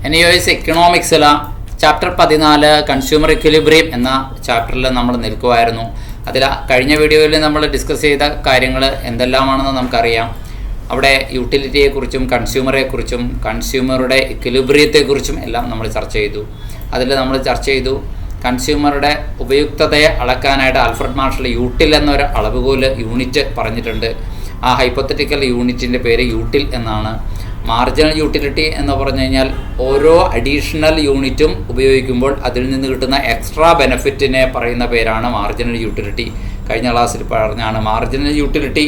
NIOS എക്കണോമിക്സിൽ chapter 14 consumer equilibrium എന്ന ചാപ്റ്ററിൽ നമ്മൾ നിൽക്കുമായിരുന്നു. അതിൽ കഴിഞ്ഞ വീഡിയോയിൽ നമ്മൾ ഡിസ്കസ് ചെയ്ത കാര്യങ്ങൾ എന്തെല്ലാമാണെന്ന് നമുക്കറിയാം. അവിടെ യൂട്ടിലിറ്റിയെക്കുറിച്ചും കൺസ്യൂമറെക്കുറിച്ചും കൺസ്യൂമറുടെ ഇക്വിലിബ്രിയത്തെക്കുറിച്ചും എല്ലാം നമ്മൾ ചർച്ച ചെയ്തു. അതിൽ നമ്മൾ ചർച്ച ചെയ്തു കൺസ്യൂമറുടെ ഉപയുക്തതയെ അളക്കാനായിട്ട് ആൽഫ്രഡ് മാർഷൽ യൂട്ടിൽ എന്നൊരു അളവുകോൽ യൂണിറ്റ് പറഞ്ഞിട്ടുണ്ട്. ആ ഹൈപ്പോത്തറ്റിക്കൽ യൂണിറ്റിൻ്റെ പേര് യൂട്ടിൽ എന്നാണ്. മാർജിനൽ യൂട്ടിലിറ്റി എന്ന് പറഞ്ഞു കഴിഞ്ഞാൽ ഓരോ അഡീഷണൽ യൂണിറ്റും ഉപയോഗിക്കുമ്പോൾ അതിൽ നിന്ന് കിട്ടുന്ന എക്സ്ട്രാ ബെനഫിറ്റിനെ പറയുന്ന പേരാണ് മാർജിനൽ യൂട്ടിലിറ്റി. കഴിഞ്ഞ ക്ലാസ്സിൽ പറഞ്ഞാണ് മാർജിനൽ യൂട്ടിലിറ്റി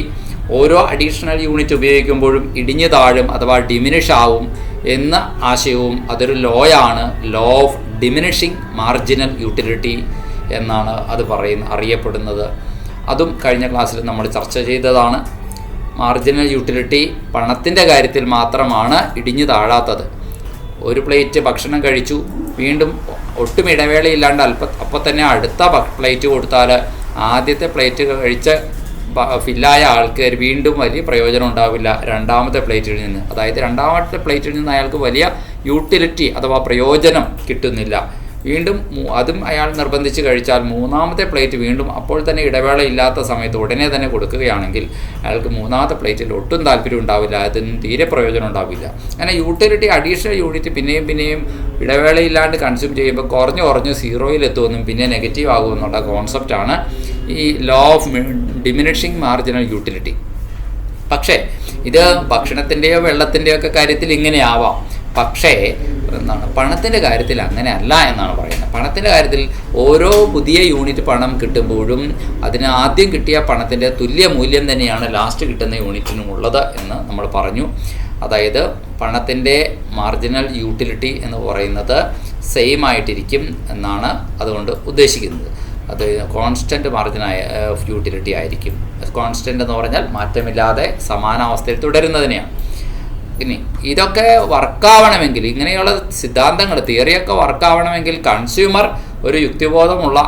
ഓരോ അഡീഷണൽ യൂണിറ്റ് ഉപയോഗിക്കുമ്പോഴും ഇടിഞ്ഞു താഴും അഥവാ ഡിമിനിഷ് ആവും എന്ന ആശയവും അതൊരു ലോയാണ്. Law of diminishing marginal utility എന്നാണ് അത് അറിയപ്പെടുന്നത്. അതും കഴിഞ്ഞ ക്ലാസ്സിൽ നമ്മൾ ചർച്ച ചെയ്തതാണ്. മാർജിനൽ യൂട്ടിലിറ്റി പണത്തിൻ്റെ കാര്യത്തിൽ മാത്രമാണ് ഇടിഞ്ഞു താഴാത്തത്. ഒരു പ്ലേറ്റ് ഭക്ഷണം കഴിച്ചു, വീണ്ടും ഒട്ടും ഇടവേളയില്ലാണ്ട് അപ്പോൾ തന്നെ അടുത്ത പ്ലേറ്റ് കൊടുത്താൽ ആദ്യത്തെ പ്ലേറ്റ് കഴിച്ച് ഫില്ലായ ആൾക്ക് വീണ്ടും വലിയ പ്രയോജനം ഉണ്ടാവില്ല രണ്ടാമത്തെ പ്ലേറ്റിൽ നിന്ന്. അതായത് രണ്ടാമത്തെ പ്ലേറ്റിൽ നിന്ന് അയാൾക്ക് വലിയ യൂട്ടിലിറ്റി അഥവാ പ്രയോജനം കിട്ടുന്നില്ല. വീണ്ടും അതും അയാൾ നിർബന്ധിച്ച് കഴിച്ചാൽ മൂന്നാമത്തെ പ്ലേറ്റ് വീണ്ടും അപ്പോൾ തന്നെ ഇടവേള ഇല്ലാത്ത സമയത്ത് ഉടനെ തന്നെ കൊടുക്കുകയാണെങ്കിൽ അയാൾക്ക് മൂന്നാമത്തെ പ്ലേറ്റിൽ ഒട്ടും താല്പര്യം ഉണ്ടാവില്ല, അതിന് തീരെ പ്രയോജനം ഉണ്ടാവില്ല. അങ്ങനെ യൂട്ടിലിറ്റി അഡീഷണൽ യൂണിറ്റ് പിന്നെയും ഇടവേളയില്ലാണ്ട് കൺസ്യൂം ചെയ്യുമ്പോൾ കുറഞ്ഞ് സീറോയിലെത്തുമെന്നും പിന്നെ നെഗറ്റീവ് ആകുമെന്നുള്ള കോൺസെപ്റ്റാണ് ഈ law of diminishing marginal utility. പക്ഷേ ഇത് ഭക്ഷണത്തിൻ്റെയോ വെള്ളത്തിൻ്റെയോ ഒക്കെ കാര്യത്തിൽ ഇങ്ങനെ ആവാം. പക്ഷേ പണത്തിൻ്റെ കാര്യത്തിൽ അങ്ങനെ അല്ല എന്നാണ് പറയുന്നത്. പണത്തിൻ്റെ കാര്യത്തിൽ ഓരോ പുതിയ യൂണിറ്റ് പണം കിട്ടുമ്പോഴും അതിന് ആദ്യം കിട്ടിയ പണത്തിൻ്റെ തുല്യ മൂല്യം തന്നെയാണ് ലാസ്റ്റ് കിട്ടുന്ന യൂണിറ്റിനുമുള്ളത് എന്ന് നമ്മൾ പറഞ്ഞു. അതായത് പണത്തിൻ്റെ മാർജിനൽ യൂട്ടിലിറ്റി എന്ന് പറയുന്നത് സെയിം ആയിട്ടിരിക്കും എന്നാണ് അതുകൊണ്ട് ഉദ്ദേശിക്കുന്നത്. അത് കോൺസ്റ്റൻറ്റ് മാർജിനായ യൂട്ടിലിറ്റി ആയിരിക്കും. കോൺസ്റ്റൻ്റ് എന്ന് പറഞ്ഞാൽ മാറ്റമില്ലാതെ സമാനാവസ്ഥയിൽ തുടരുന്നതിനെയാണ്. ഇനി ഇതൊക്കെ വർക്കാവണമെങ്കിൽ, ഇങ്ങനെയുള്ള സിദ്ധാന്തങ്ങൾ തിയറിയൊക്കെ വർക്കാവണമെങ്കിൽ കൺസ്യൂമർ ഒരു യുക്തിബോധമുള്ള,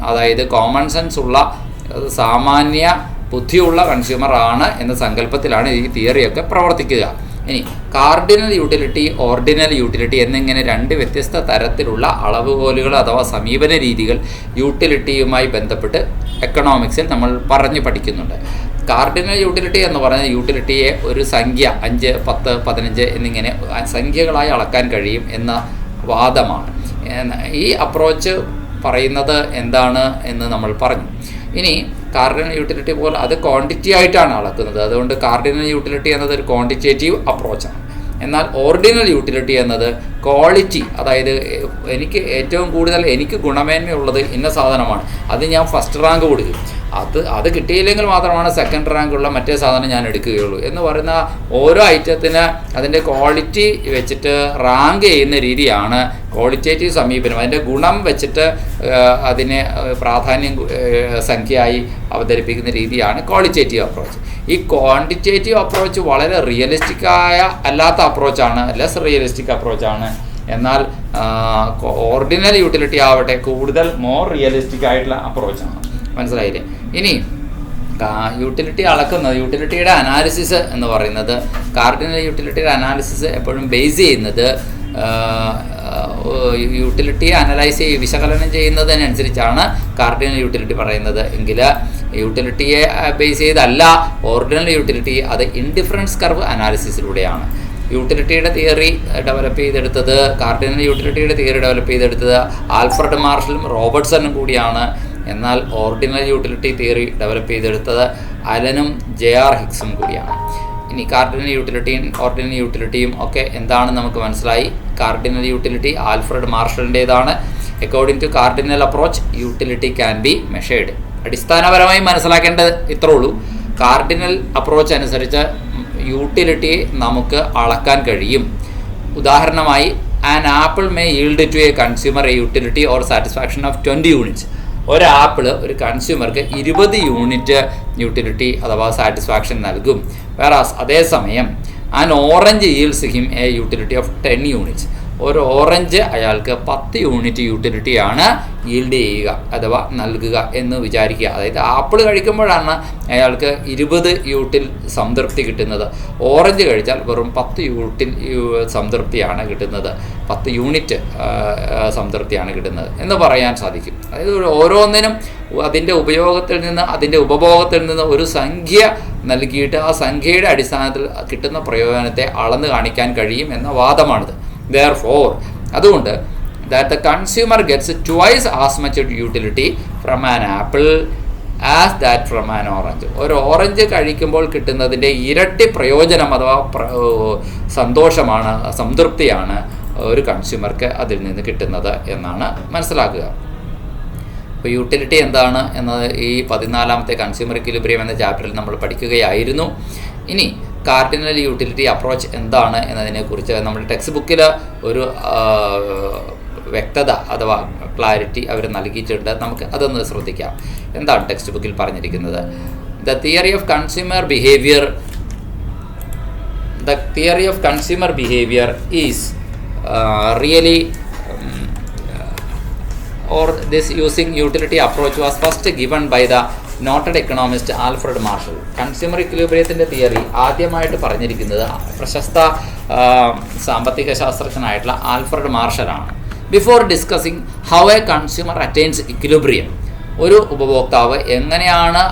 അതായത് കോമൺ സെൻസ് ഉള്ള, സാമാന്യ ബുദ്ധിയുള്ള കൺസ്യൂമറാണ് എന്ന സങ്കല്പത്തിലാണ് ഈ തിയറിയൊക്കെ പ്രവർത്തിക്കുക. ഇനി കാർഡിനൽ യൂട്ടിലിറ്റി, ഓർഡിനൽ യൂട്ടിലിറ്റി എന്നിങ്ങനെ രണ്ട് വ്യത്യസ്ത തരത്തിലുള്ള അളവുകോലുകൾ അഥവാ സമീപന രീതികൾ യൂട്ടിലിറ്റിയുമായി ബന്ധപ്പെട്ട് എക്കണോമിക്സിൽ നമ്മൾ പഠിക്കുന്നുണ്ട്. കാർഡിനൽ യൂട്ടിലിറ്റി എന്ന് പറയുന്നത് യൂട്ടിലിറ്റിയെ ഒരു സംഖ്യ 5, 10, 15 എന്നിങ്ങനെ സംഖ്യകളായി അളക്കാൻ കഴിയും എന്ന വാദമാണ്. ഈ അപ്രോച്ച് പറയുന്നത് എന്താണ് എന്ന് നമ്മൾ പറഞ്ഞു. ഇനി കാർഡിനൽ യൂട്ടിലിറ്റി പോലെ അത് ക്വാണ്ടിറ്റി ആയിട്ടാണ് അളക്കുന്നത്. അതുകൊണ്ട് കാർഡിനൽ യൂട്ടിലിറ്റി എന്നത് ഒരു ക്വാണ്ടിറ്റേറ്റീവ് അപ്രോച്ചാണ്. എന്നാൽ ഓർഡിനൽ യൂട്ടിലിറ്റി എന്നത് ക്വാളിറ്റി, അതായത് ഏറ്റവും കൂടുതൽ എനിക്ക് ഗുണമേന്മയുള്ളത് ഇന്ന സാധനമാണ്, അത് ഞാൻ ഫസ്റ്റ് റാങ്ക് കൊടുക്കും, അത് കിട്ടിയില്ലെങ്കിൽ മാത്രമാണ് സെക്കൻഡ് റാങ്കുള്ള മറ്റേ സാധനം ഞാൻ എടുക്കുകയുള്ളൂ എന്ന് പറയുന്ന ഓരോ ഐറ്റത്തിന് അതിൻ്റെ ക്വാളിറ്റി വെച്ചിട്ട് റാങ്ക് ചെയ്യുന്ന രീതിയാണ് ക്വാളിറ്റേറ്റീവ് സമീപനം. അതിൻ്റെ ഗുണം വെച്ചിട്ട് അതിനെ പ്രാധാന്യം സംഖ്യയായി അവതരിപ്പിക്കുന്ന രീതിയാണ് ക്വാളിറ്റേറ്റീവ് അപ്രോച്ച്. ഈ ക്വാണ്ടിറ്റേറ്റീവ് അപ്രോച്ച് വളരെ റിയലിസ്റ്റിക്കായ അല്ലാത്ത അപ്രോച്ചാണ്, ലെസ് റിയലിസ്റ്റിക് അപ്രോച്ചാണ്. എന്നാൽ ഓർഡിനൽ യൂട്ടിലിറ്റി ആവട്ടെ കൂടുതൽ മോർ റിയലിസ്റ്റിക് ആയിട്ടുള്ള അപ്രോച്ചാണ്. മനസ്സിലായില്ലേ? ഇനി യൂട്ടിലിറ്റി അളക്കുന്നത്, യൂട്ടിലിറ്റിയുടെ അനാലിസിസ് എന്ന് പറയുന്നത്, കാർഡിനൽ യൂട്ടിലിറ്റിയുടെ അനാലിസിസ് എപ്പോഴും ബേസ് ചെയ്യുന്നത് യൂട്ടിലിറ്റിയെ വിശകലനം ചെയ്യുന്നതിനനുസരിച്ചാണ് കാർഡിനൽ യൂട്ടിലിറ്റി പറയുന്നത്. എങ്കിൽ യൂട്ടിലിറ്റിയെ ബേസ് ചെയ്തല്ല ഓർഡിനൽ യൂട്ടിലിറ്റി, അത് ഇൻഡിഫറൻസ് കർവ് അനാലിസിസിലൂടെയാണ്. യൂട്ടിലിറ്റിയുടെ തിയറി ഡെവലപ്പ് ചെയ്തെടുത്തത്, കാർഡിനൽ യൂട്ടിലിറ്റിയുടെ തിയറി ഡെവലപ്പ് ചെയ്തെടുത്തത് ആൽഫ്രഡ് മാർഷലും റോബർട്ട്സണും കൂടിയാണ്. എന്നാൽ ഓർഡിനൽ യൂട്ടിലിറ്റി തിയറി ഡെവലപ്പ് ചെയ്തെടുത്തത് അലനും JR ഹിക്സും കൂടിയാണ്. ഇനി കാർഡിനൽ യൂട്ടിലിറ്റിയും ഓർഡിനൽ യൂട്ടിലിറ്റിയും ഒക്കെ എന്താണെന്ന് നമുക്ക് മനസ്സിലായി. കാർഡിനൽ യൂട്ടിലിറ്റി ആൽഫ്രഡ് മാർഷലിൻ്റേതാണ്. According to cardinal approach utility can be measured. അടിസ്ഥാനപരമായി മനസ്സിലാക്കേണ്ടത് ഇത്രേ ഉള്ളൂ. കാർഡിനൽ അപ്രോച്ച് അനുസരിച്ച് യൂട്ടിലിറ്റിയെ നമുക്ക് അളക്കാൻ കഴിയും. ഉദാഹരണമായി an apple may yield to a consumer a utility or satisfaction of 20 units. ഒരാപ്പിള് ഒരു കൺസ്യൂമർക്ക് 20 യൂണിറ്റ് യൂട്ടിലിറ്റി അഥവാ സാറ്റിസ്ഫാക്ഷൻ നൽകും. അതേസമയം an orange yields him a utility of 10 units. ഒരു ഓറഞ്ച് അയാൾക്ക് 10 യൂണിറ്റ് യൂട്ടിലിറ്റിയാണ് ഈൽഡ് ചെയ്യുക അഥവാ നൽകുക എന്ന് വിചാരിക്കുക. അതായത് ആപ്പിൾ കഴിക്കുമ്പോഴാണ് അയാൾക്ക് 20 യൂട്ടിൽ സംതൃപ്തി കിട്ടുന്നത്. ഓറഞ്ച് കഴിച്ചാൽ വെറും 10 യൂട്ടിൽ സംതൃപ്തിയാണ് കിട്ടുന്നത്, 10 യൂണിറ്റ് സംതൃപ്തിയാണ് കിട്ടുന്നത് എന്ന് പറയാൻ സാധിക്കും. അതായത് ഓരോന്നിനും അതിൻ്റെ ഉപയോഗത്തിൽ നിന്ന് അതിൻ്റെ ഉപഭോഗത്തിൽ നിന്ന് ഒരു സംഖ്യ നൽകിയിട്ട് ആ സംഖ്യയുടെ അടിസ്ഥാനത്തിൽ കിട്ടുന്ന പ്രയോജനത്തെ അളന്ന് കാണിക്കാൻ കഴിയും എന്ന വാദമാണിത്. Therefore, അതുകൊണ്ട് that the consumer gets twice as much utility from an apple as that from an orange. ഒരു ഓറഞ്ച് കഴിക്കുമ്പോൾ കിട്ടുന്നതിൻ്റെ ഇരട്ടി പ്രയോജനം അഥവാ സന്തോഷമാണ്, സംതൃപ്തിയാണ് ഒരു കൺസ്യൂമർക്ക് അതിൽ നിന്ന് കിട്ടുന്നത് എന്നാണ് മനസ്സിലാക്കുക. അപ്പോൾ യൂട്ടിലിറ്റി എന്താണ് എന്നത് ഈ 14ാമത്തെ കൺസ്യൂമർ ഇക്വിലിബ്രിയം എന്ന ചാപ്റ്ററിൽ നമ്മൾ പഠിക്കുകയായിരുന്നു. ഇനി കാർഡിനൽ യൂട്ടിലിറ്റി അപ്രോച്ച് എന്താണ് എന്നതിനെക്കുറിച്ച് നമ്മുടെ ടെക്സ്റ്റ് ബുക്കിൽ ഒരു വ്യക്തത അഥവാ ക്ലാരിറ്റി അവർ നൽകിയിട്ടുണ്ട്. നമുക്ക് അതൊന്ന് ശ്രദ്ധിക്കാം. എന്താണ് ടെക്സ്റ്റ് ബുക്കിൽ പറഞ്ഞിരിക്കുന്നത്? The theory of consumer behaviour is really or this using utility approach was first given by the noted economist Alfred Marshall. Consumer ഇക്വിലിബ്രിയത്തിൻ്റെ തിയറി ആദ്യമായിട്ട് പറഞ്ഞിരിക്കുന്നത് പ്രശസ്ത സാമ്പത്തിക ശാസ്ത്രജ്ഞനായിട്ടുള്ള ആൽഫ്രഡ് മാർഷലാണ്. Before discussing how a consumer attains equilibrium, ഒരു ഉപഭോക്താവ് എങ്ങനെയാണ്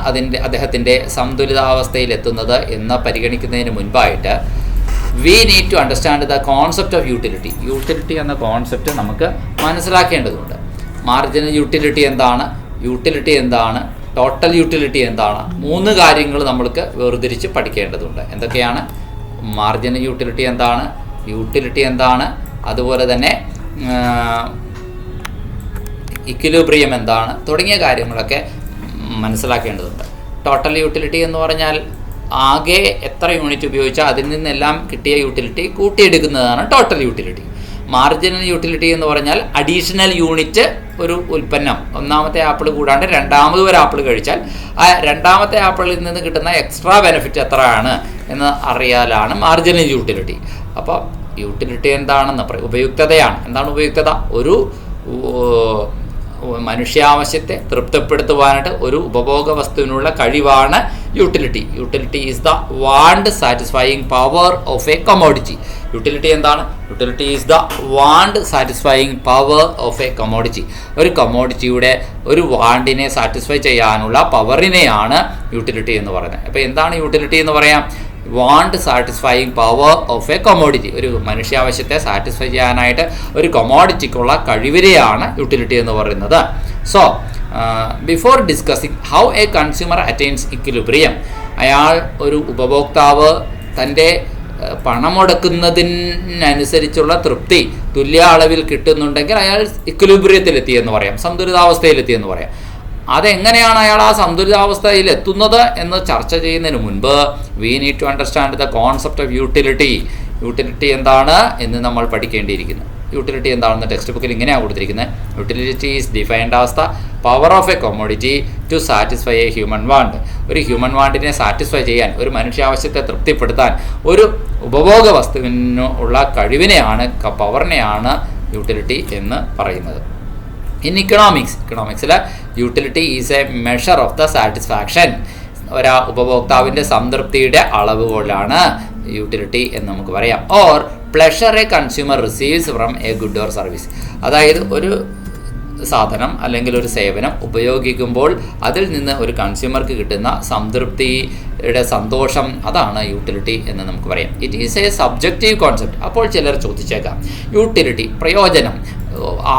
അദ്ദേഹത്തിൻ്റെ സന്തുലിതാവസ്ഥയിലെത്തുന്നത് എന്ന് പരിഗണിക്കുന്നതിന് മുൻപായിട്ട് we need to understand the concept of utility. Utility എന്ന കോൺസെപ്റ്റ് നമുക്ക് മനസ്സിലാക്കേണ്ടതുണ്ട്. മാർജിനൽ യൂട്ടിലിറ്റി എന്താണ്, യൂട്ടിലിറ്റി എന്താണ്, ടോട്ടൽ യൂട്ടിലിറ്റി എന്താണ്, 3 കാര്യങ്ങൾ നമ്മൾക്ക് വേർതിരിച്ച് പഠിക്കേണ്ടതുണ്ട്. എന്തൊക്കെയാണ്? മാർജിനൽ യൂട്ടിലിറ്റി എന്താണ്, യൂട്ടിലിറ്റി എന്താണ്, അതുപോലെ തന്നെ ഇക്വിലിബ്രിയം എന്താണ് തുടങ്ങിയ കാര്യങ്ങളൊക്കെ മനസ്സിലാക്കേണ്ടതുണ്ട്. ടോട്ടൽ യൂട്ടിലിറ്റി എന്ന് പറഞ്ഞാൽ ആകെ എത്ര യൂണിറ്റ് ഉപയോഗിച്ചാൽ അതിൽ നിന്നെല്ലാം കിട്ടിയ യൂട്ടിലിറ്റി കൂട്ടിയെടുക്കുന്നതാണ് ടോട്ടൽ യൂട്ടിലിറ്റി. മാർജിനൽ യൂട്ടിലിറ്റി എന്ന് പറഞ്ഞാൽ അഡീഷണൽ യൂണിറ്റ്, ഒരു ഉൽപ്പന്നം, ഒന്നാമത്തെ ആപ്പിൾ കൂടാണ്ട് രണ്ടാമത് ഒരു ആപ്പിൾ കഴിച്ചാൽ ആ രണ്ടാമത്തെ ആപ്പിളിൽ നിന്ന് കിട്ടുന്ന എക്സ്ട്രാ ബെനിഫിറ്റ് എത്രയാണ് എന്ന് അറിയാലാണ് മാർജിനൽ യൂട്ടിലിറ്റി. അപ്പോൾ യൂട്ടിലിറ്റി എന്താണെന്ന് ഉപയുക്തതയാണ്. എന്താണ് ഉപയുക്തത? ഒരു മനുഷ്യാവശ്യത്തെ തൃപ്തിപ്പെടുത്തുവാനായിട്ട് ഒരു ഉപഭോഗ വസ്തുവിനുള്ള കഴിവാണ് utility. Utility is the want satisfying power of a commodity. Utility എന്താണ്? Utility is the want satisfying power of a commodity. ഒരു കമോഡിറ്റിയുടെ ഒരു വാണ്ടിനെ സാറ്റിസ്ഫൈ ചെയ്യാനുള്ള പവറിനെയാണ് യൂട്ടിലിറ്റി എന്ന് പറയുന്നത്. അപ്പോൾ എന്താണ് യൂട്ടിലിറ്റി എന്ന് പറയാം? Want satisfying power of a commodity. ഒരു മനുഷ്യാവശ്യത്തെ സാറ്റിസ്ഫൈ ചെയ്യാനായിട്ട് ഒരു കമോഡിറ്റിക്കുള്ള കഴിവിനെയാണ് യൂട്ടിലിറ്റി എന്ന് പറയുന്നത്. So before discussing how a consumer attains equilibrium, ഒരു ഉപഭോക്താവ് തൻ്റെ പണമുടക്കുന്നതിനനുസരിച്ചുള്ള തൃപ്തി തുല്യ അളവിൽ കിട്ടുന്നുണ്ടെങ്കിൽ അയാൾ ഇക്വിലിബ്രിയത്തിലെത്തിയെന്ന് പറയാം, സന്തുലിതാവസ്ഥയിലെത്തിയെന്ന് പറയാം. അതെങ്ങനെയാണ് അയാൾ ആ സന്തുലിതാവസ്ഥയിൽ എത്തുന്നത് എന്ന് ചർച്ച ചെയ്യുന്നതിന് മുൻപ് we need to understand the concept of utility. Utility എന്താണ് എന്ന് നമ്മൾ പഠിക്കേണ്ടിയിരിക്കുന്നു. യൂട്ടിലിറ്റി എന്താണെന്ന് ടെക്സ്റ്റ് ബുക്കിൽ ഇങ്ങനെയാണ് കൊടുത്തിരിക്കുന്നത്. Utility is defined as the power of a commodity to satisfy a human want. ഒരു ഹ്യൂമൻ വാണ്ടിനെ സാറ്റിസ്ഫൈ ചെയ്യാൻ, ഒരു മനുഷ്യാവശ്യത്തെ തൃപ്തിപ്പെടുത്താൻ ഒരു ഉപഭോഗ വസ്തുവിന് ഉള്ള കഴിവിനെയാണ്, പവറിനെയാണ് യൂട്ടിലിറ്റി എന്ന് പറയുന്നത്. ഇൻ ഇക്കണോമിക്സിൽ utility is a measure of the satisfaction. ഉപഭോക്താവിൻ്റെ സംതൃപ്തിയുടെ അളവുകോലാണ് യൂട്ടിലിറ്റി എന്ന് നമുക്ക് പറയാം. Or pleasure a consumer receives from a good or service. അതായത് ഒരു സാധനം അല്ലെങ്കിൽ ഒരു സേവനം ഉപയോഗിക്കുമ്പോൾ അതിൽ നിന്ന് ഒരു കൺസ്യൂമർക്ക് കിട്ടുന്ന സംതൃപ്തിയുടെ സന്തോഷം, അതാണ് യൂട്ടിലിറ്റി എന്ന് നമുക്ക് പറയാം. It is A subjective concept. അപ്പോൾ ചിലർ ചോദിച്ചേക്കാം, യൂട്ടിലിറ്റി, പ്രയോജനം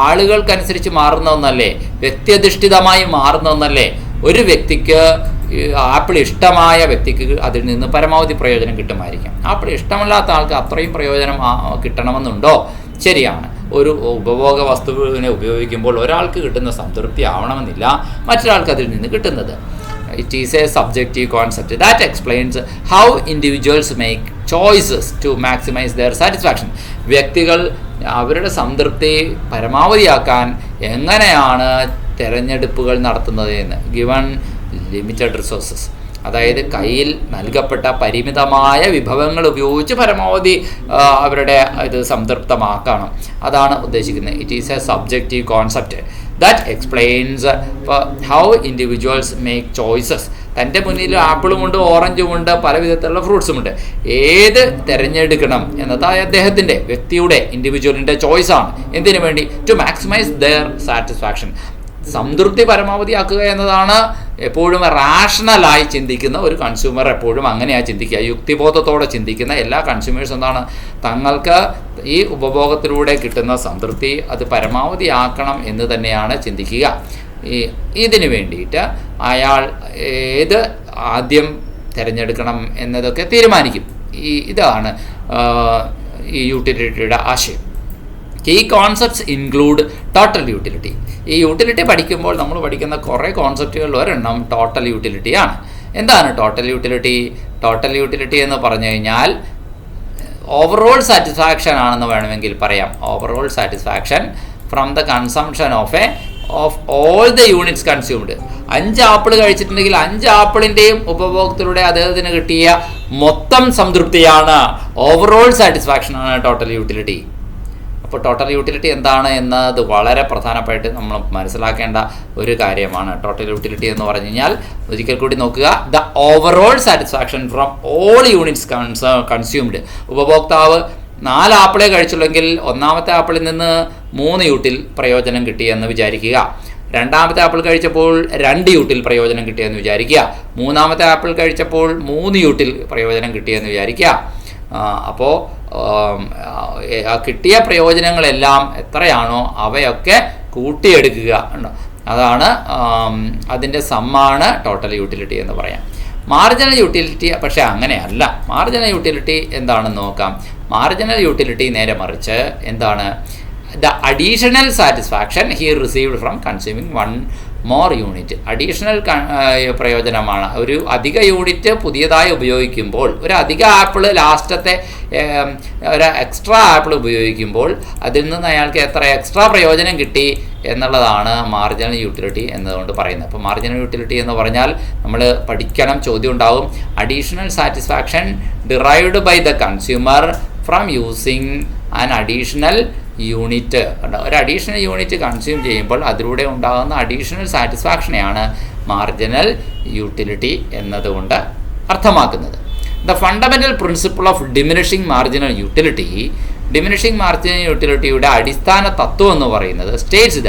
ആളുകൾക്കനുസരിച്ച് മാറുന്ന ഒന്നല്ലേ, വ്യക്തിയധിഷ്ഠിതമായി മാറുന്ന ഒന്നല്ലേ? ഒരു വ്യക്തിക്ക് ആപ്പിൾ ഇഷ്ടമായ വ്യക്തിക്ക് അതിൽ നിന്ന് പരമാവധി പ്രയോജനം കിട്ടുമായിരിക്കാം. ആപ്പിൾ ഇഷ്ടമല്ലാത്ത ആൾക്ക് അത്രയും പ്രയോജനം കിട്ടണമെന്നുണ്ടോ? ശരിയാണ്. ഒരു ഉപഭോഗ വസ്തുവിനെ ഉപയോഗിക്കുമ്പോൾ ഒരാൾക്ക് കിട്ടുന്ന സംതൃപ്തി ആവണമെന്നില്ല മറ്റൊരാൾക്ക് അതിൽ നിന്ന് കിട്ടുന്നത്. It is a subjective concept that explains how individuals make choices to maximize their satisfaction. വ്യക്തികൾ അവരുടെ സംതൃപ്തി പരമാവധിയാക്കാൻ എങ്ങനെയാണ് തിരഞ്ഞെടുപ്പുകൾ നടത്തുന്നത് എന്ന്, ഗിവൺ ലിമിറ്റഡ് റിസോഴ്സസ്. അതായത് കയ്യിൽ നൽകപ്പെട്ട പരിമിതമായ വിഭവങ്ങൾ ഉപയോഗിച്ച് പരമാവധി അവരുടെ ഇത് സംതൃപ്തമാക്കണം. അതാണ് ഉദ്ദേശിക്കുന്നത്. It is A subjective concept that explains how individuals make choices. തൻ്റെ മുന്നിൽ ആപ്പിളുമുണ്ട്, ഓറഞ്ചുമുണ്ട്, പല വിധത്തിലുള്ള ഫ്രൂട്ട്സുമുണ്ട്. ഏത് തിരഞ്ഞെടുക്കണം എന്നത് അദ്ദേഹത്തിൻ്റെ വ്യക്തിയുടെ ഇൻഡിവിജ്വലിൻ്റെ ചോയ്സാണ്. എന്തിനു വേണ്ടി? To maximise their satisfaction. സംതൃപ്തി പരമാവധിയാക്കുക എന്നതാണ് എപ്പോഴും റാഷണലായി ചിന്തിക്കുന്ന ഒരു കൺസ്യൂമർ എപ്പോഴും അങ്ങനെയാണ് ചിന്തിക്കുക. യുക്തിബോധത്തോടെ ചിന്തിക്കുന്ന എല്ലാ കൺസ്യൂമേഴ്സ് എന്താണ്? തങ്ങൾക്ക് ഈ ഉപഭോഗത്തിലൂടെ കിട്ടുന്ന സംതൃപ്തി അത് പരമാവധിയാക്കണം എന്ന് തന്നെയാണ് ചിന്തിക്കുക. ഇതിന് വേണ്ടിയിട്ട് അയാൾ ഏത് ആദ്യം തിരഞ്ഞെടുക്കണം എന്നതൊക്കെ തീരുമാനിക്കും. ഇതാണ് ഈ യൂട്ടിലിറ്റിയുടെ ആശയം. Key concepts include total utility. ഈ യൂട്ടിലിറ്റി പഠിക്കുമ്പോൾ നമ്മൾ പഠിക്കുന്ന കുറേ കോൺസെപ്റ്റുകളിൽ ഒരെണ്ണം ടോട്ടൽ യൂട്ടിലിറ്റിയാണ്. എന്താണ് ടോട്ടൽ യൂട്ടിലിറ്റി? ടോട്ടൽ യൂട്ടിലിറ്റി എന്ന് പറഞ്ഞു കഴിഞ്ഞാൽ ഓവറോൾ സാറ്റിസ്ഫാക്ഷൻ ആണെന്ന് വേണമെങ്കിൽ പറയാം. Overall satisfaction from the consumption of all the units consumed. 5 apple കഴിച്ചിട്ടുണ്ടെങ്കിൽ 5 ആപ്പിളിൻ്റെയും ഉപഭോഗത്തിലൂടെ അദ്ദേഹത്തിന് കിട്ടിയ മൊത്തം സംതൃപ്തിയാണ്, ഓവറോൾ സാറ്റിസ്ഫാക്ഷനാണ് ടോട്ടൽ യൂട്ടിലിറ്റി. അപ്പോൾ ടോട്ടൽ യൂട്ടിലിറ്റി എന്താണ് എന്നത് വളരെ പ്രധാനമായിട്ട് നമ്മൾ മനസ്സിലാക്കേണ്ട ഒരു കാര്യമാണ്. ടോട്ടൽ യൂട്ടിലിറ്റി എന്ന് പറഞ്ഞു കഴിഞ്ഞാൽ ഒരിക്കൽ കൂടി നോക്കുക, the overall satisfaction from all units consumed. ഉപഭോക്താവ് 4 ആപ്പിളെ കഴിച്ചുള്ളെങ്കിൽ ഒന്നാമത്തെ ആപ്പിളിൽ നിന്ന് 3 യൂട്ടിൽ പ്രയോജനം കിട്ടിയെന്ന് വിചാരിക്കുക. രണ്ടാമത്തെ ആപ്പിൾ കഴിച്ചപ്പോൾ 2 യൂട്ടിൽ പ്രയോജനം കിട്ടിയെന്ന് വിചാരിക്കുക. മൂന്നാമത്തെ ആപ്പിൾ കഴിച്ചപ്പോൾ 3 യൂട്ടിൽ പ്രയോജനം കിട്ടിയെന്ന് വിചാരിക്കുക. അപ്പോൾ കിട്ടിയ പ്രയോജനങ്ങളെല്ലാം എത്രയാണോ അവയൊക്കെ കൂട്ടിയെടുക്കുക. അതാണ് അതിൻ്റെ സമ്മാണ് ടോട്ടൽ യൂട്ടിലിറ്റി എന്ന് പറയാം. മാർജിനൽ യൂട്ടിലിറ്റി പക്ഷേ അങ്ങനെയല്ല. മാർജിനൽ യൂട്ടിലിറ്റി എന്താണെന്ന് നോക്കാം. മാർജിനൽ യൂട്ടിലിറ്റി നേരെ മറിച്ച് എന്താണ്? The additional satisfaction he received from consuming 1 more unit. Additional പ്രയോജനമാണ്. ഒരു അധിക യൂണിറ്റ് പുതിയതായി ഉപയോഗിക്കുമ്പോൾ, ഒരു അധിക ആപ്പിൾ ലാസ്റ്റത്തെ ഒരു എക്സ്ട്രാ ആപ്പിൾ ഉപയോഗിക്കുമ്പോൾ അതിൽ നിന്ന് അയാൾക്ക് എത്ര എക്സ്ട്രാ പ്രയോജനം കിട്ടി എന്നുള്ളതാണ് മാർജിനൽ യൂട്ടിലിറ്റി എന്നതുകൊണ്ട് പറയുന്നത്. അപ്പോൾ മാർജിനൽ യൂട്ടിലിറ്റി എന്ന് പറഞ്ഞാൽ നമ്മൾ പഠിക്കണം, ചോദ്യം ഉണ്ടാവും. Additional satisfaction derived by the consumer from using an additional unit. ഒരു അഡീഷണൽ യൂണിറ്റ് കൺസ്യൂം ചെയ്യുമ്പോൾ അതിലൂടെ ഉണ്ടാകുന്ന അഡീഷണൽ സാറ്റിസ്ഫാക്ഷനെയാണ് മാർജിനൽ യൂട്ടിലിറ്റി എന്നതുകൊണ്ട് അർത്ഥമാക്കുന്നത്. The fundamental principle of diminishing marginal utility. Diminishing marginal യൂട്ടിലിറ്റിയുടെ അടിസ്ഥാന തത്വം എന്ന് പറയുന്നത് states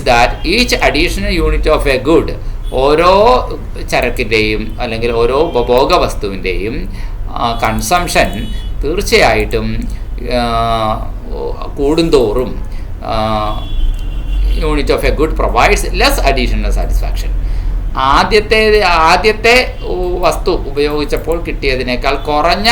that each additional unit of a good, ഓരോ ചരക്കിൻ്റെയും അല്ലെങ്കിൽ ഓരോ ഉപഭോഗ വസ്തുവിൻ്റെയും കൺസംഷൻ തീർച്ചയായിട്ടും കൂടുന്തോറും unit of a good provides less additional satisfaction. ആദ്യത്തെ വസ്തു ഉപയോഗിച്ചപ്പോൾ കിട്ടിയതിനേക്കാൾ കുറഞ്ഞ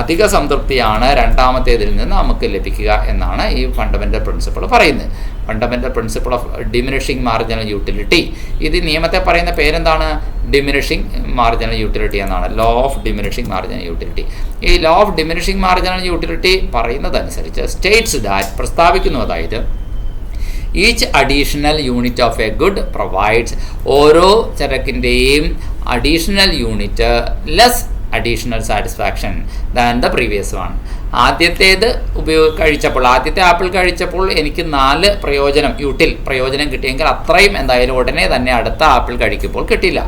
അധിക സംതൃപ്തിയാണ് രണ്ടാമത്തേതിൽ നിന്ന് നമുക്ക് ലഭിക്കുക എന്നാണ് ഈ ഫണ്ടമെൻ്റൽ പ്രിൻസിപ്പിൾ പറയുന്നത്. Fundamental principle of diminishing marginal utility. ഇത് നിയമത്തെ പറയുന്ന പേരെന്താണ്? ഡിമിനിഷിംഗ് മാർജിനൽ യൂട്ടിലിറ്റി എന്നാണ്. Law of diminishing marginal utility. ഈ law of diminishing marginal utility പറയുന്നതനുസരിച്ച് സ്റ്റേറ്റ്സ് ദാറ്റ് പ്രസ്താവിക്കുന്നു, അതായത് each additional unit of a good provides, ഓരോ ചരക്കിൻ്റെയും additional unit less additional satisfaction than the previous one. ആദ്യത്തേത് കഴിച്ചപ്പോൾ, ആദ്യത്തെ ആപ്പിൾ കഴിച്ചപ്പോൾ എനിക്ക് 4 പ്രയോജനം കിട്ടിയെങ്കിൽ അത്രയും എന്തായാലും ഉടനെ തന്നെ അടുത്ത ആപ്പിൾ കഴിക്കുമ്പോൾ കിട്ടില്ല.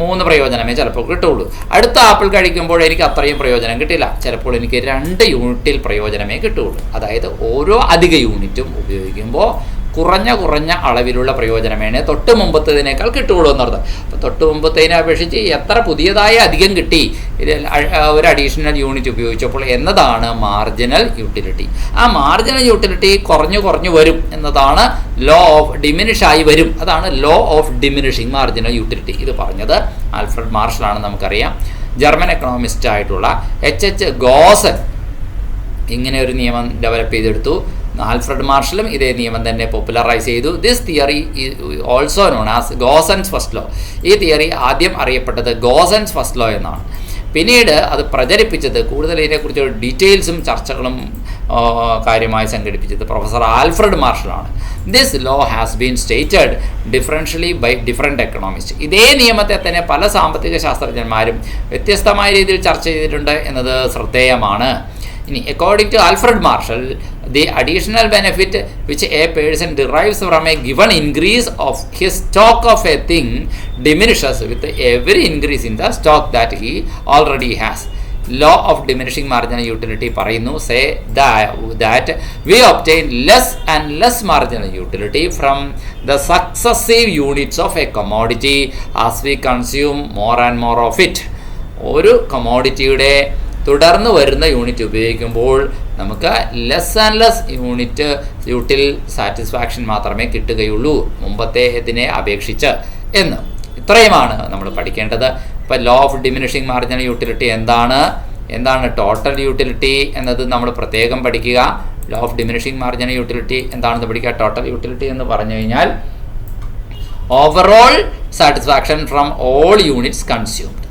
3 പ്രയോജനമേ ചിലപ്പോൾ കിട്ടുള്ളൂ. അടുത്ത ആപ്പിൾ കഴിക്കുമ്പോൾ എനിക്ക് അത്രയും പ്രയോജനം കിട്ടില്ല. ചിലപ്പോൾ എനിക്ക് 2 യൂണിറ്റിൽ പ്രയോജനമേ കിട്ടുള്ളൂ. അതായത് ഓരോ അധിക യൂണിറ്റും ഉപയോഗിക്കുമ്പോൾ കുറഞ്ഞ അളവിലുള്ള പ്രയോജനമേ തൊട്ട് മുമ്പത്തതിനേക്കാൾ കിട്ടുള്ളൂ എന്നർത്ഥം. അപ്പോൾ തൊട്ട് മുമ്പത്തതിനെ അപേക്ഷിച്ച് എത്ര പുതിയതായി അധികം കിട്ടി ഒരു അഡീഷണൽ യൂണിറ്റ് ഉപയോഗിച്ചപ്പോൾ എന്നതാണ് മാർജിനൽ യൂട്ടിലിറ്റി. ആ മാർജിനൽ യൂട്ടിലിറ്റി കുറഞ്ഞു വരും എന്നതാണ് ലോ ഓഫ് ഡിമിനിഷായി വരും. അതാണ് law of diminishing marginal utility. ഇത് പറഞ്ഞത് ആൽഫ്രഡ് മാർഷലാണ്. നമുക്കറിയാം, ജർമ്മൻ എക്കണോമിസ്റ്റ് ആയിട്ടുള്ള H.H. ഗോസൻ ഇങ്ങനെ ഒരു നിയമം ഡെവലപ്പ് ചെയ്തെടുത്തു. ആൽഫ്രഡ് മാർഷലും ഇതേ നിയമം തന്നെ പോപ്പുലറൈസ് ചെയ്തു. This theory also known as Gossen's first law. ഈ തിയറി ആദ്യം അറിയപ്പെട്ടത് ഗോസൻസ് ഫസ്റ്റ് ലോ എന്നാണ്. പിന്നീട് അത് പ്രചരിപ്പിച്ചത്, കൂടുതൽ ഇതിനെക്കുറിച്ച് ഡീറ്റെയിൽസും ചർച്ചകളും കാര്യമായി സംഘടിപ്പിച്ചത് പ്രൊഫസർ ആൽഫ്രഡ് മാർഷലാണ്. This law has been stated differentially by different economist. ഇതേ നിയമത്തെ തന്നെ പല സാമ്പത്തിക ശാസ്ത്രജ്ഞന്മാരും വ്യത്യസ്തമായ രീതിയിൽ ചർച്ച ചെയ്തിട്ടുണ്ട് എന്നത് ശ്രദ്ധേയമാണ്. ഇനി according to Alfred Marshall, the additional benefit which a person derives from a given increase of his stock of a thing diminishes with every increase in the stock that he already has. Law of diminishing marginal utility പറയുന്നു, say that we obtain less and less marginal utility from the successive units of a commodity as we consume more and more of it. ഒരു കമോഡിറ്റിയുടെ തുടർന്ന് വരുന്ന unit ഉപയോഗിക്കുമ്പോൾ നമുക്ക് less and less യൂട്ടിൽ satisfaction മാത്രമേ കിട്ടുകയുള്ളൂ മുമ്പത്തേതിനെ അപേക്ഷിച്ച് എന്ന്. ഇത്രയുമാണ് നമ്മൾ പഠിക്കേണ്ടത്. ഇപ്പോൾ law of diminishing marginal utility എന്താണ് ടോട്ടൽ യൂട്ടിലിറ്റി എന്നത് നമ്മൾ പ്രത്യേകം പഠിക്കുക. Law of diminishing marginal utility എന്താണെന്ന് പഠിക്കുക. ടോട്ടൽ യൂട്ടിലിറ്റി എന്ന് പറഞ്ഞു കഴിഞ്ഞാൽ overall satisfaction from all units consumed.